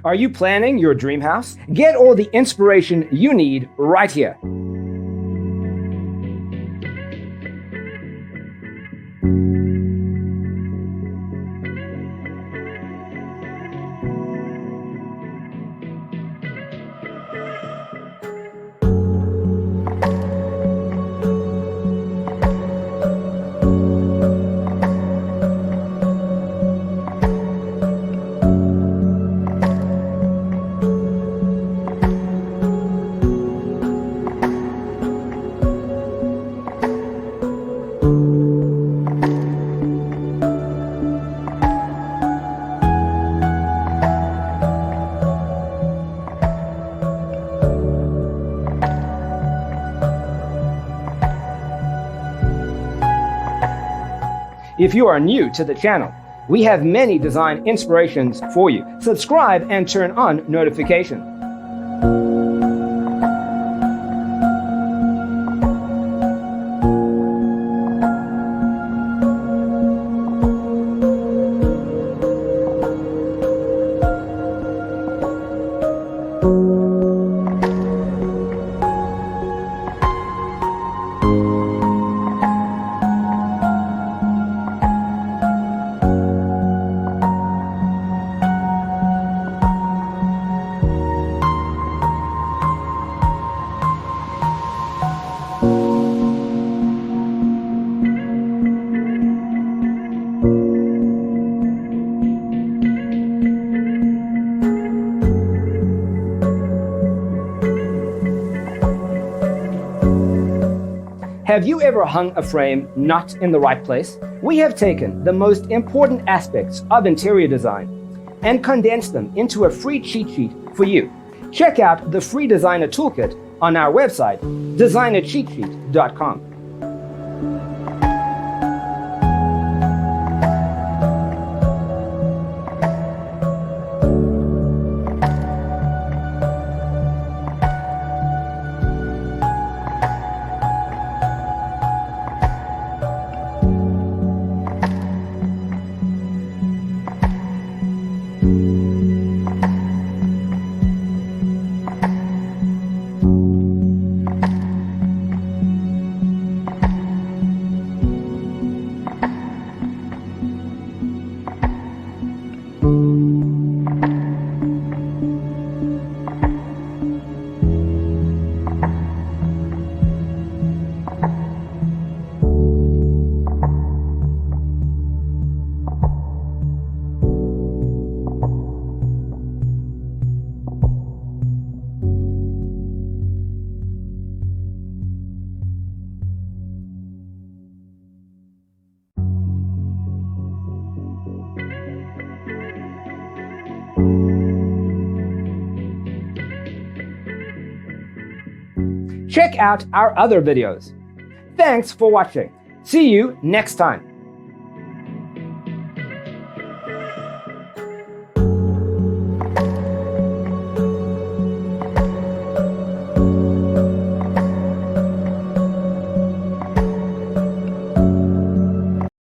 Are you planning your dream house? Get all the inspiration you need right here. If you are new to the channel, we have many design inspirations for you. Subscribe and turn on notifications. Have you ever hung a frame not in the right place? We have taken the most important aspects of interior design and condensed them into a free cheat sheet for you. Check out the free designer toolkit on our website, designercheatsheet.com. Check out our other videos. Thanks for watching. See you next time.